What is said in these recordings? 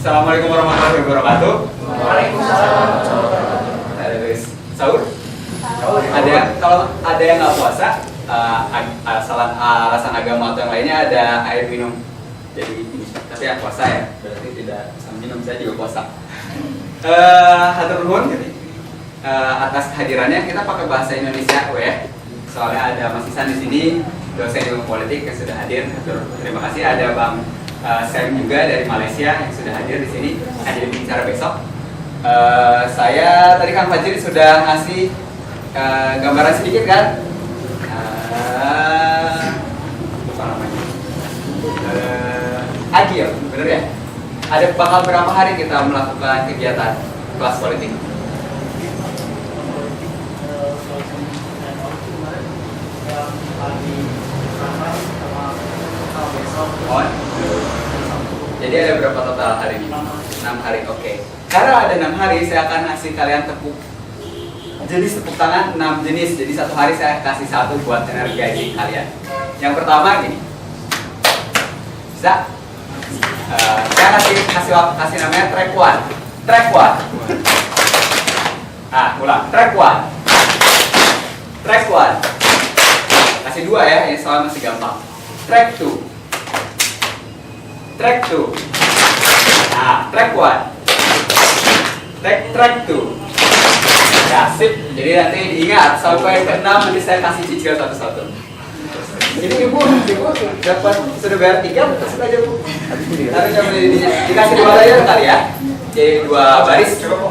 Assalamualaikum warahmatullahi wabarakatuh. Waalaikumsalam. Ada guys, sahur? Kalau ada yang nggak puasa, alasan agama atau yang lainnya ada air minum. Jadi ini, tapi yang puasa ya, berarti tidak bisa minum, saya juga puasa. Hatur nuhun atas kehadirannya. Kita pakai bahasa Indonesia, ya. Soalnya ada Mas Isan di sini, dosen ilmu politik yang sudah hadir. Terima kasih. Ada Bang Sam juga dari Malaysia yang sudah hadir di sini. Ada di bicara besok. Saya tadi Kang Fajri sudah ngasih gambaran sedikit kan? Apa namanya? Agil, bener ya? Ada bakal berapa hari kita melakukan kegiatan kelas politik? Jadi ada berapa total hari ini? 6 hari, oke. Karena ada 6 hari, saya akan kasih kalian tepuk jenis tepuk tangan 6 jenis. Jadi satu hari saya kasih satu buat energi kalian. Yang pertama gini, bisa? Saya kasih namanya track one. Track one. Ulang. Track one. Track one. Kasih 2 ya, ini soal masih gampang. Track 2. Track 2. Track 1. Track 2. Ya, sip. Jadi nanti diingat sampai ke-6 nanti saya kasih cicil satu-satu. Jadi ibu dapat sudah bayar 3 betul aja bu. Harusnya dikasih 2 layer kali ya. Jadi 2 baris cukup.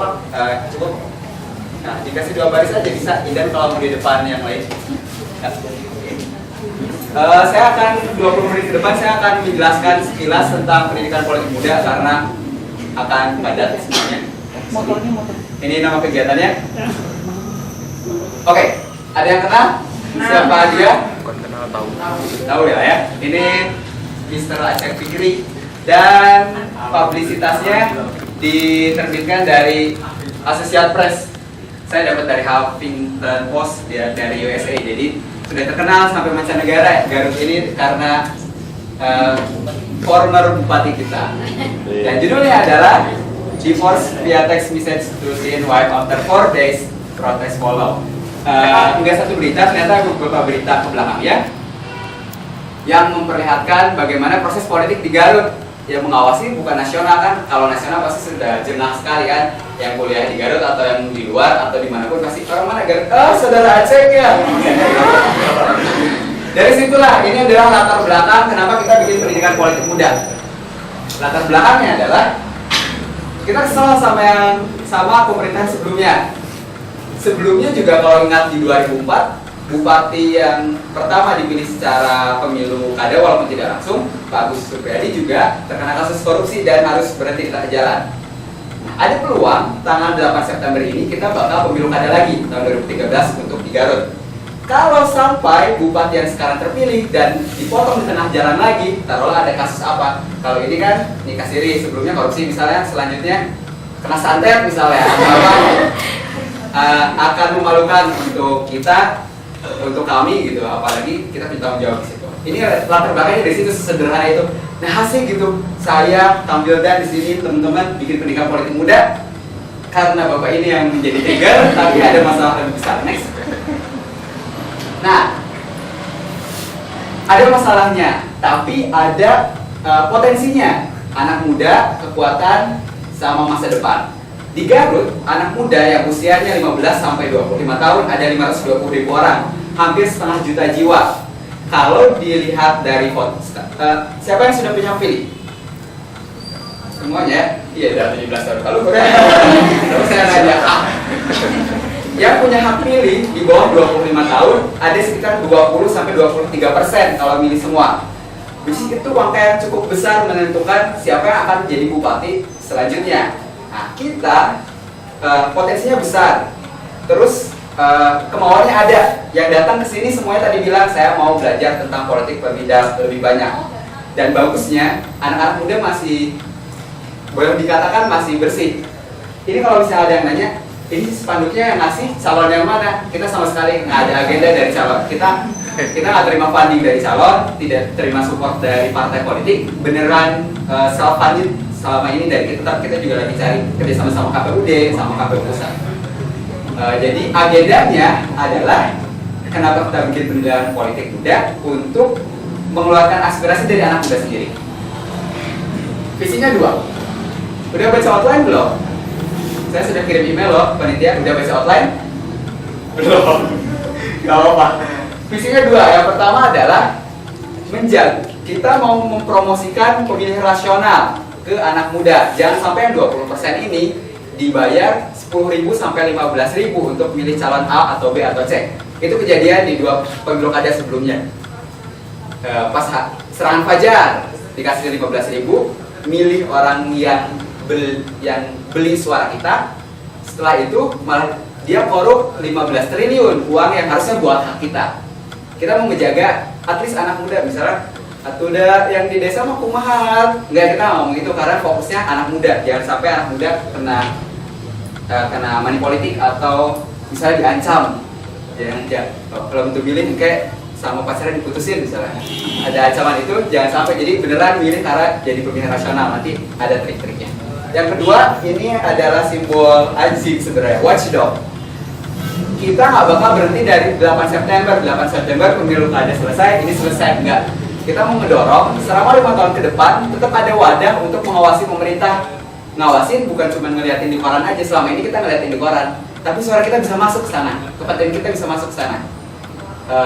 Nah, dikasih 2 baris aja bisa. Dan kalau di depan yang lain. Saya akan 20 menit ke depan saya akan menjelaskan sekilas tentang pendidikan politik muda karena akan padat semuanya. Ini nama kegiatannya. Oke, ada yang kenal? Siapa dia? Tahu ya. Ini Mr. Aceh Fikri dan publisitasnya diterbitkan dari Associated Press. Saya dapat dari Huffington Post dari USA. Jadi sudah terkenal sampai mancanegara Garut ini karena former bupati kita. Dan judulnya adalah Divorce via text message to teen wife after 4 days protest follow. Enggak satu berita, ternyata beberapa berita ke belakang ya, yang memperlihatkan bagaimana proses politik di Garut. Yang mengawasi bukan nasional kan, kalau nasional pasti sudah jenak sekali kan, yang kuliah di Garut atau yang di luar atau dimanapun pasti orang mana Garut, saudara Aceh ya. Dari situlah, ini adalah latar belakang kenapa kita bikin pendidikan politik muda. Latar belakangnya adalah kita kesal sama pemerintahan sebelumnya. Sebelumnya juga kalau ingat di 2004, bupati yang pertama dipilih secara pemilu kada walaupun tidak langsung, Pak Agus Supriyadi juga terkena kasus korupsi dan harus berhenti di tengah jalan. Ada peluang tanggal 8 September ini kita bakal pemilu kada lagi tahun 2013 untuk di Garut. Kalau sampai bupati yang sekarang terpilih dan dipotong di tengah jalan lagi, taruhlah ada kasus apa? Kalau ini kan nikah siri, sebelumnya korupsi misalnya, selanjutnya kena santet misalnya, akan memalukan untuk kita, untuk kami gitu, apalagi kita punya tanggung jawab di situ. Ini latar belakangnya dari situ sesederhana itu. Nah hasil gitu, saya tampilkan di sini teman-teman bikin pendidikan politik muda karena bapak ini yang menjadi trigger, tapi ada masalah lebih besar. Next. Nah, ada masalahnya, tapi ada potensinya. Anak muda, kekuatan, sama masa depan. Di Garut, anak muda yang usianya 15 sampai 25 tahun ada 520.000 orang, hampir setengah juta jiwa. Kalau dilihat dari siapa yang sudah punya pilih? Semuanya? Iya, udah 17 tahun lalu. Terus saya nanya, yang punya hak pilih di bawah 25 tahun ada sekitar 20 sampai 23% kalau milih semua. Which itu angka yang cukup besar menentukan siapa yang akan jadi bupati selanjutnya. Nah, kita potensinya besar. Terus kemauannya ada. Yang datang ke sini semuanya tadi bilang saya mau belajar tentang politik lebih banyak. Dan bagusnya anak-anak muda masih boleh dikatakan masih bersih. Ini kalau misalnya ada yang nanya, ini spanduknya yang ngasih calon yang mana? Kita sama sekali nggak ada agenda dari calon. Kita nggak terima funding dari calon, tidak terima support dari partai politik. Beneran self selama ini dari kita, tapi kita juga lagi cari kerjasama sama KPUD, sama KPU Pusat. Jadi agendanya adalah kenapa kita bikin pendidikan politik muda untuk mengeluarkan aspirasi dari anak muda sendiri. Visinya 2. Udah baca outline belum? Saya sudah kirim email loh, panitia. Udah baca outline? Belum. Gak apa-apa. Visinya 2. Yang pertama adalah menjaga. Kita mau mempromosikan pemilih rasional ke anak muda. Jangan sampai yang 20% ini dibayar 10.000 sampai 15.000 untuk milih calon A atau B atau C. Itu kejadian di 2 pemilu kada sebelumnya. Pas serangan fajar dikasih 15.000, milih orang yang beli suara kita. Setelah itu malah dia korup 15 triliun uang yang harusnya buat hak kita. Kita mau menjaga at least anak muda, misalnya atau udah yang di desa mah kumaha, nggak, kita ngomong itu karena fokusnya anak muda. Jangan sampai anak muda kena money politik atau misalnya diancam. Jangan kalau untuk milih kayak sama pacarnya diputusin misalnya, ada ancaman itu, jangan sampai. Jadi beneran milih karena jadi pemilih rasional, nanti ada trik-triknya. Yang kedua, ini adalah simbol anjing sebenarnya, watchdog. Kita nggak bakal berhenti dari 8 September pemilu kada selesai, ini selesai, enggak. Kita mau ngedorong selama 5 tahun ke depan tetap ada wadah untuk mengawasi pemerintah. Ngawasin bukan cuma ngeliatin di koran aja, selama ini kita ngeliatin di koran, tapi suara kita bisa masuk ke sana, kepentingan kita bisa masuk ke sana.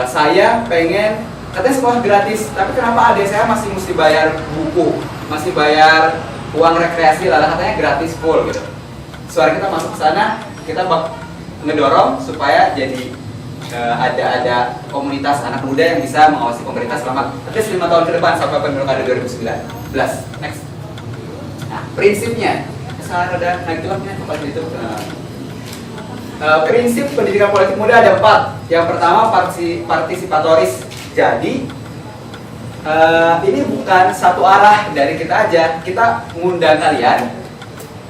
Saya pengen, katanya sekolah gratis, tapi kenapa adik saya masih mesti bayar buku, masih bayar uang rekreasi, lalu katanya gratis full gitu. Suara kita masuk ke sana, kita ngedorong supaya jadi ada komunitas anak muda yang bisa mengawasi pemerintah selama at least 5 tahun ke depan sampai pemilu kada 2019. Next. Nah, prinsipnya, saya ada naik gelapnya tempat itu. Prinsip pendidikan politik muda ada 4. Yang pertama partisipatoris. Jadi ini bukan satu arah dari kita aja. Kita ngundang kalian.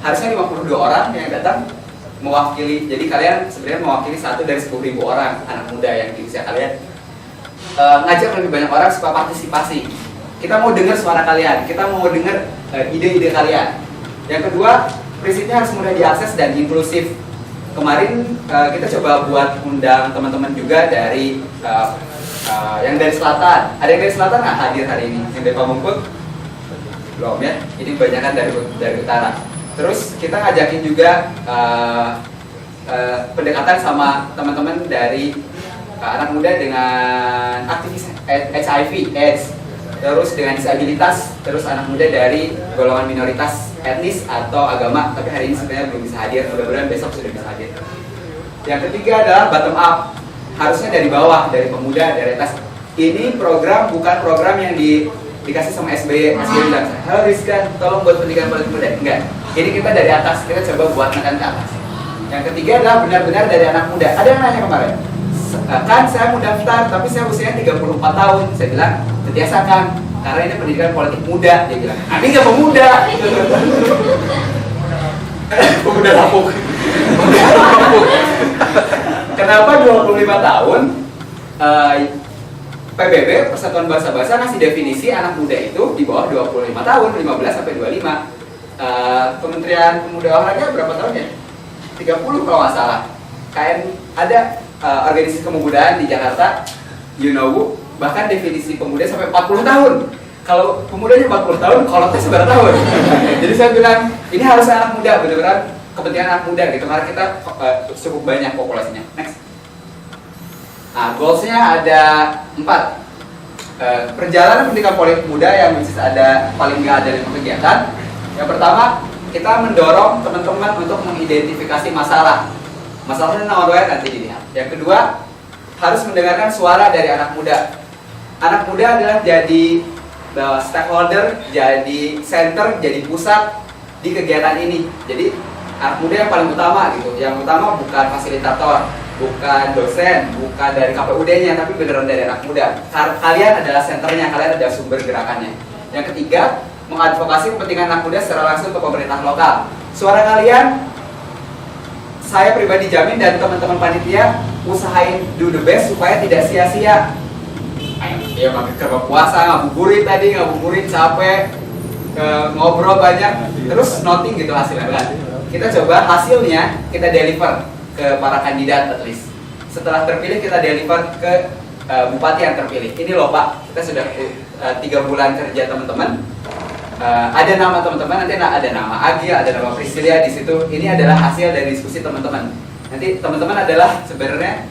Harusnya 52 orang yang datang mewakili. Jadi kalian sebenarnya mewakili 1 dari 10.000 orang anak muda yang di usia kalian. Ngajak lebih banyak orang supaya partisipasi. Kita mau dengar suara kalian. Kita mau dengar ide-ide kalian. Yang kedua, prinsipnya harus mudah diakses dan inklusif. Kemarin kita coba buat undang teman-teman juga dari yang dari selatan. Ada yang dari selatan nggak hadir hari ini? Yang dari Pamungkut? Belum ya? Ini kebanyakan dari utara. Terus kita ngajakin juga pendekatan sama teman-teman dari anak muda dengan aktivis HIV, AIDS, terus dengan disabilitas, terus anak muda dari golongan minoritas etnis atau agama, tapi hari ini sebenarnya belum bisa hadir, mudah-mudahan besok sudah bisa hadir. Yang ketiga adalah bottom up, harusnya dari bawah, dari pemuda, dari atas. Ini program bukan program yang dikasih sama SBY bilang, halo Rizkan, tolong buat pendidikan politik muda. Enggak, ini kita dari atas, kita coba buat nekan ke atas. Yang ketiga adalah benar-benar dari anak muda. Ada yang nanya kemarin, kan saya mau daftar, tapi saya usianya 34 tahun. Saya bilang, biasakan, karena ini pendidikan politik muda. Dia bilang, ini nggak pemuda. Pemuda lapuk. Kenapa 25 tahun? PBB, Persatuan Bahasa-Bahasa, ngasih definisi anak muda itu di bawah 25 tahun, 15 sampai 25. Kementerian Pemuda Olahraga berapa tahun ya? 30 kalau nggak salah. Ada organisasi kemudaan di Jakarta, bahkan definisi pemuda sampai 40 tahun. Kalau pemudanya 40 tahun, kolotnya seberapa tahun? Jadi saya bilang, ini harus anak muda, benar-benar kepentingan anak muda gitu, karena kita cukup banyak populasinya. Next. Nah, goalsnya ada 4. Perjalanan pendidikan politik muda yang bisa ada paling nggak ada 5 kegiatan. Yang pertama, kita mendorong teman-teman untuk mengidentifikasi masalah. Masalahnya nanti dilihat. Yang kedua, harus mendengarkan suara dari anak muda. Anak muda adalah jadi stakeholder, jadi center, jadi pusat di kegiatan ini. Jadi anak muda yang paling utama gitu. Yang utama bukan fasilitator, bukan dosen, bukan dari KPUD-nya, tapi beneran dari anak muda. Kalian adalah senternya, kalian adalah sumber gerakannya. Yang ketiga, mengadvokasi kepentingan anak muda secara langsung ke pemerintah lokal. Suara kalian, saya pribadi jamin, dan teman-teman panitia usahain do the best supaya tidak sia-sia. Ya pakai kerja puasa, ngabuburit tadi, ngabuburit capek, ngobrol banyak, terus noting gitu hasilnya kan. Kita coba hasilnya kita deliver ke para kandidat at least. Setelah terpilih kita deliver ke bupati yang terpilih. Ini loh Pak, kita sudah 3 bulan kerja teman-teman. Ada nama teman-teman, nanti ada nama Agil, ada nama Priscilia di situ. Ini adalah hasil dari diskusi teman-teman. Nanti teman-teman adalah sebenarnya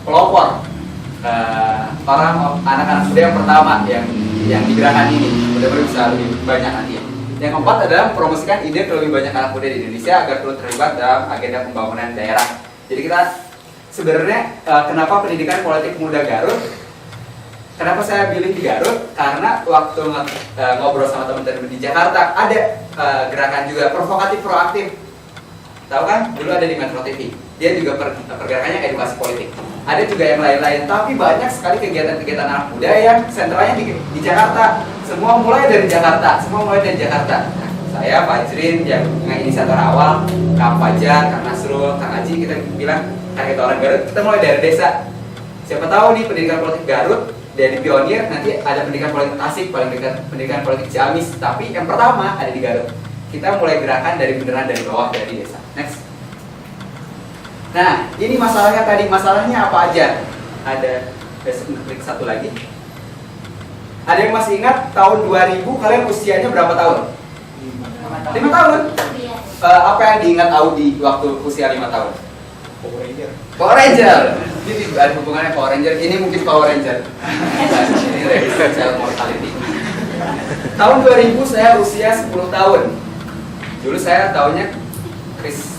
pelopor orang anak-anak muda yang pertama yang di gerakan ini. Mudah-mudahan bisa lebih banyak nanti. Yang keempat adalah mempromosikan ide ke lebih banyak anak muda di Indonesia agar turut terlibat dalam agenda pembangunan daerah. Jadi kita sebenarnya kenapa pendidikan politik muda Garut? Kenapa saya pilih di Garut? Karena waktu ngobrol sama teman-teman di Jakarta ada gerakan juga provokatif proaktif. Tahu kan? Dulu ada di Metro TV. Dia juga pergerakannya edukasi politik. Ada juga yang lain-lain. Tapi banyak sekali kegiatan-kegiatan anak muda yang sentralnya di Jakarta. Semua mulai dari Jakarta. Saya, Pak Jrin, yang inisiator awal, Kak Fajar, Kak Nasrul, Kak Aji, kita bilang karena kita orang Garut, kita mulai dari desa. Siapa tahu nih pendidikan politik Garut dari pionir, nanti ada pendidikan politik Tasik, pendidikan politik Ciamis, tapi yang pertama ada di Garut. Kita mulai gerakan dari beneran dari bawah, dari desa. Next. Nah, ini masalahnya tadi. Masalahnya apa aja? Ada, klik satu lagi. Ada yang masih ingat tahun 2000, kalian usianya berapa tahun? 5 tahun? Apa yang diingat Audi waktu usia 5 tahun? Power Ranger. Ini ada hubungannya Power Ranger. Ini mungkin Power Ranger. Ini register mortality. Tahun 2000 saya usia 10 tahun. Dulu saya tahunya Chris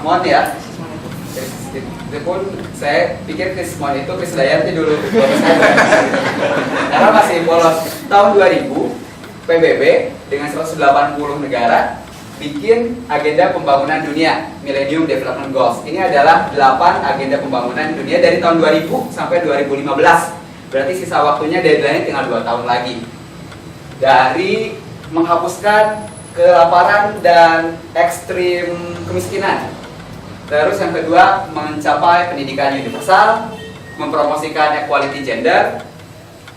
Mon ya. Itu pun saya pikir Chris Mon itu Chris Dayanti dulu. Karena masih polos. Tahun 2000 PBB dengan 180 negara bikin agenda pembangunan dunia, Millennium Development Goals. Ini adalah 8 agenda pembangunan dunia dari tahun 2000 sampai 2015. Berarti sisa waktunya deadline-nya tinggal 2 tahun lagi. Dari menghapuskan kelaparan dan ekstrim kemiskinan. Terus yang kedua, mencapai pendidikan universal, mempromosikan equality gender,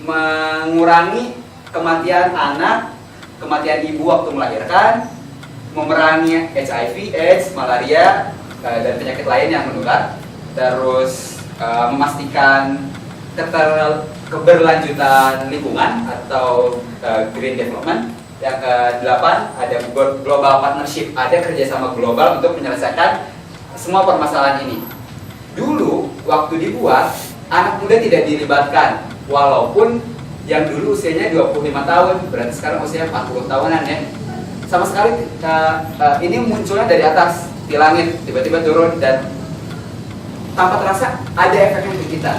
mengurangi kematian anak, kematian ibu waktu melahirkan, memerangi HIV, AIDS, malaria, dan penyakit lain yang menular. Terus memastikan keberlanjutan lingkungan atau green development. Yang ke-8 ada global partnership, ada kerjasama global untuk menyelesaikan semua permasalahan ini. Dulu waktu dibuat, anak muda tidak dilibatkan, walaupun yang dulu usianya 25 tahun, berarti sekarang usianya 40 tahunan ya. Sama sekali ini munculnya dari atas, di langit, tiba-tiba turun dan tanpa terasa ada efeknya ke kita.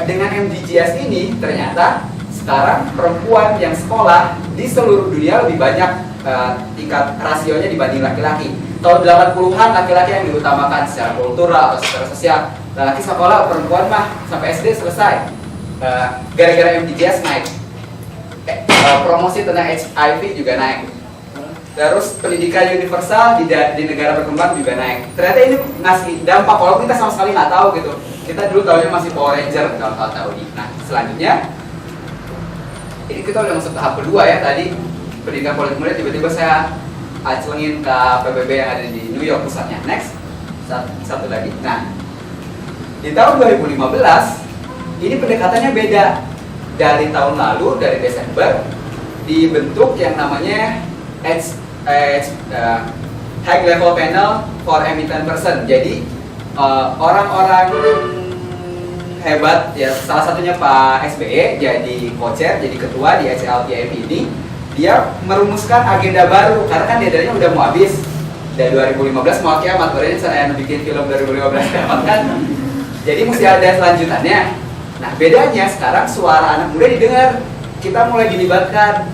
Dengan MDGs ini ternyata sekarang perempuan yang sekolah di seluruh dunia lebih banyak tingkat rasionya dibanding laki-laki. Tahun 80-an laki-laki yang diutamakan secara kultural atau secara sosial. Laki sekolah, perempuan mah sampai SD selesai. Gara-gara MDGs naik, promosi tentang HIV juga naik. Terus pendidikan universal di negara berkembang juga naik. Ternyata ini ngasih dampak walaupun kita sama sekali nggak tahu gitu. Kita dulu tahunya masih Power Ranger kalau tahu ini. Nah selanjutnya, ini kita udah masuk tahap kedua ya tadi pendidikan politik muda. Tiba-tiba saya acungin ke PBB yang ada di New York pusatnya. Next, satu lagi. Nah di tahun 2015 ini pendekatannya beda. Dari tahun lalu, dari Desember, dibentuk yang namanya High Level Panel for Eminent Person. Jadi orang-orang hebat, ya salah satunya Pak SBY jadi co-chair, jadi ketua di HLTM ini. Dia merumuskan agenda baru, karena kan deadline-nya udah mau habis. Dari 2015 mau kiamat, berarti saya bikin film 2015 kiamat kan. Jadi mesti ada selanjutannya. Nah bedanya sekarang suara anak muda didengar, kita mulai dilibatkan.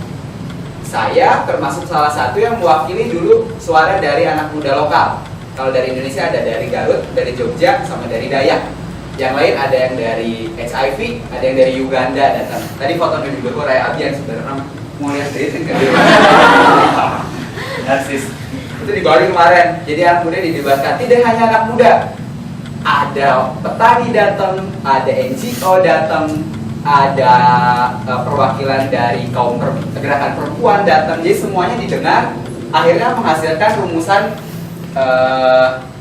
Saya termasuk salah satu yang mewakili dulu suara dari anak muda lokal. Kalau dari Indonesia ada dari Garut, dari Jogja, sama dari Dayak. Yang lain ada yang dari HIV, ada yang dari Uganda datang. Tadi foto dari Dulu Raya Abian sebenarnya mau lihat dating kan? Narsis. Itu di Bali kemarin. Jadi anak muda dilibatkan. Tidak hanya anak muda. Ada petani datang, ada NGO datang, ada perwakilan dari gerakan perempuan datang, jadi semuanya didengar, akhirnya menghasilkan rumusan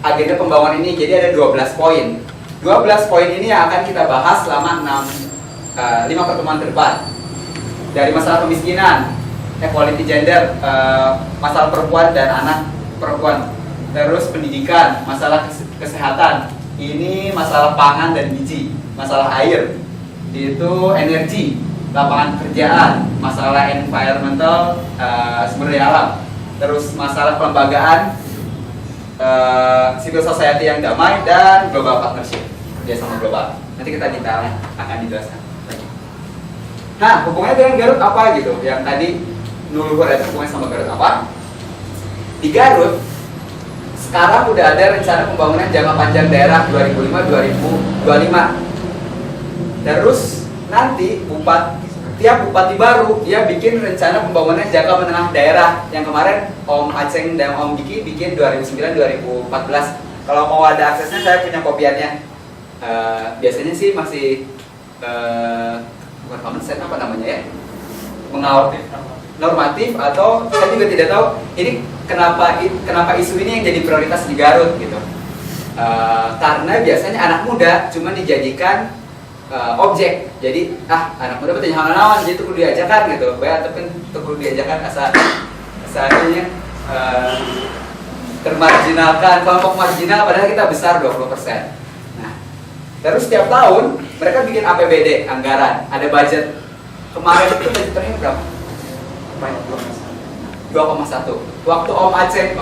agenda pembangunan ini. Jadi ada 12 poin. 12 poin ini yang akan kita bahas selama 5 pertemuan ke depan. Dari masalah kemiskinan, equality gender, masalah perempuan dan anak perempuan, terus pendidikan, masalah kesehatan, ini masalah pangan dan gizi, masalah air, itu energi, lapangan pekerjaan, masalah environmental, sumber daya alam, terus masalah kelembagaan, civil society yang damai, dan global partnership, kerjasama global. Nanti kita detailnya akan dijelaskan lagi. Nah, hubungannya dengan Garut apa gitu? Yang tadi Nuluhur itu hubungannya sama Garut apa? Di Garut sekarang udah ada rencana pembangunan jangka panjang daerah 2005-2025. Terus nanti tiap bupati baru dia bikin rencana pembangunan jangka menengah daerah. Yang kemarin Om Aceng dan Om Diki bikin 2009-2014. Kalau mau ada aksesnya saya punya kopiannya. Biasanya sih masih bukan common sense, apa namanya ya? Normatif, atau saya juga tidak tahu ini kenapa isu ini yang jadi prioritas di Garut gitu. Karena biasanya anak muda cuma dijadikan objek. Jadi anak muda bertanya hal-hal jadi itu kudu diajakan gitu. Bayar tapi itu kudu diajakan asalnya termarginalkan, kelompok marginal, padahal kita besar 20%. Nah, terus setiap tahun mereka bikin APBD, anggaran, ada budget. Kemarin itu budgetnya berapa? 2,1. Waktu Om Aceh,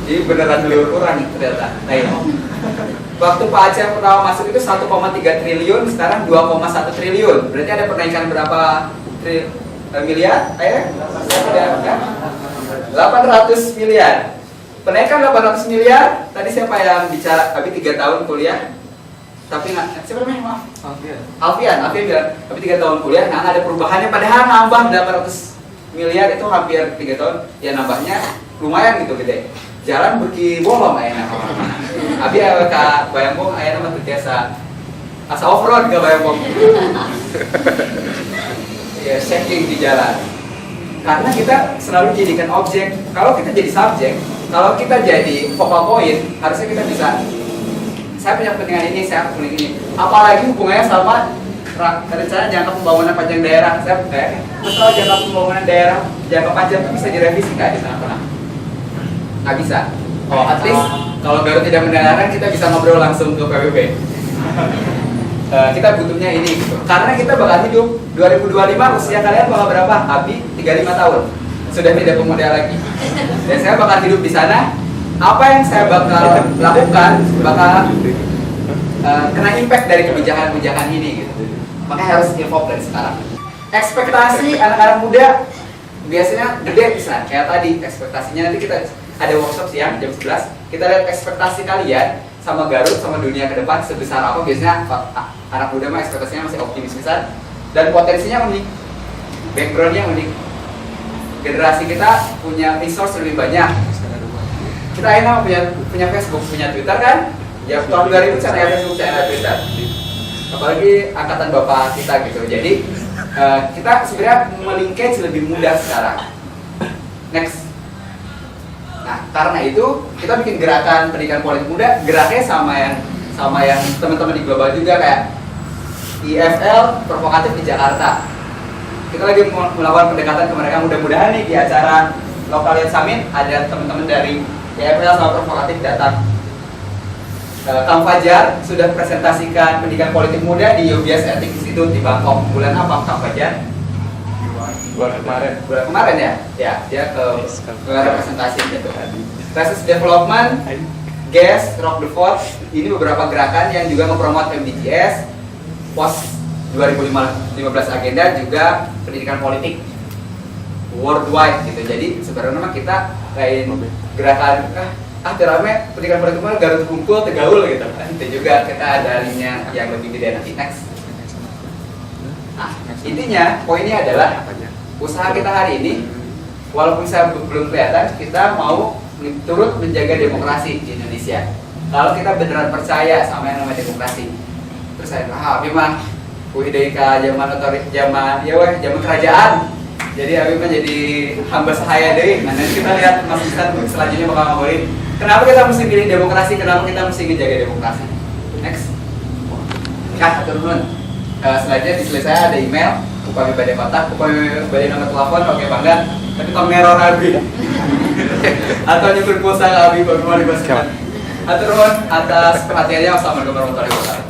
jadi beneran kurang ternyata. Nah, ini. Waktu Pak Aceh pertama masuk itu 1,3 triliun, sekarang 2,1 triliun. Berarti ada penaikan berapa miliar? 800 miliar. Penaikan 800 miliar. Tadi siapa yang bicara? Abi 3 tahun kuliah. Tapi nggak, siapa namanya? Maaf. Alfian bilang, tapi 3 tahun kuliah, nah ada perubahannya, padahal nambah 800 miliar itu hampir 3 tahun, ya nambahnya lumayan gitu gede. Jalan beki bolong kayaknya. Abi ka Bayambong aya nama terbiasa asa off-road ke Bayambong. Ya, checking di jalan. Karena kita selalu dijadikan objek. Kalau kita jadi subjek, kalau kita jadi focal point, harusnya kita bisa, saya punya kepentingan ini, saya punya ini. Apalagi hubungannya sama rencana jangka pembangunan panjang daerah. Saya masalah jangka pembangunan daerah jangka panjang itu bisa direvisi nggak di sana? Nggak bisa. Oh, at least kalau Garut tidak mendengarkan, kita bisa ngobrol langsung ke PBB. Kita butuhnya ini gitu. Karena kita bakal hidup 2025, usia kalian bakal berapa? Abi 35 tahun. Sudah tidak pemuda lagi. Dan saya bakal hidup di sana. Apa yang saya bakal lakukan bakal kena impact dari kebijakan-kebijakan ini gitu. Makanya harus evolve dari sekarang. Ekspektasi anak-anak muda biasanya gede bisa. Kayak tadi ekspektasinya, nanti kita ada workshop siang jam 11. Kita lihat ekspektasi kalian sama Garut, sama dunia ke depan sebesar apa. Biasanya anak muda mah ekspektasinya masih optimis besar. Dan potensinya unik, backgroundnya unik. Generasi kita punya resource lebih banyak. Kita enak punya Facebook, punya Twitter kan? Ya tahun 2000 saya ada Facebook, saya ada Twitter. Apalagi angkatan bapak kita gitu. Jadi kita sebenarnya melinkage lebih mudah sekarang. Next. Nah, karena itu kita bikin gerakan pendidikan politik muda, geraknya sama yang teman-teman di global juga, kayak IFL provokatif di Jakarta. Kita lagi melakukan pendekatan ke mereka, mudah-mudahan nih di acara Lokalian Summit ada teman-teman dari IFL sama provokatif datang. Kang Fajar sudah presentasikan pendidikan politik muda di UBS Ethics Institute di Bangkok. Bulan apa Kang Fajar? Bulan kemarin ya? Ya, dia ke representasi gitu. Crisis Development, GES, Rock the Fort, ini beberapa gerakan yang juga mempromot MDGs, POS 2015 agenda, juga pendidikan politik worldwide gitu. Jadi sebenarnya kita kayak gerakan rame pendidikan politik muda Garut kumpul tegaul gitu. Itu juga kita ada linknya yang lebih gede nanti. Next. Nah, intinya poinnya adalah usaha kita hari ini, walaupun saya belum kelihatan, kita mau turut menjaga demokrasi di Indonesia. Kalau kita beneran percaya sama yang namanya demokrasi, terus saya memang Uideka zaman zaman kerajaan. Jadi Abi menjadi hamba sahaya deh. Nah nanti kita lihat Mas Ustaz selanjutnya bakal ngomongin kenapa kita mesti pilih demokrasi, kenapa kita mesti menjaga demokrasi. Next. Turun. Selanjutnya di slide saya ada email, upami badai kotak, upami badai nomor telepon, oke bangga. Tapi tong neror Abi. Atau nyukur pulsa Abi bagaimana dibahaskan. Turun atas perhatiannya. Wassalamualaikum warahmatullahi wabarakatuh.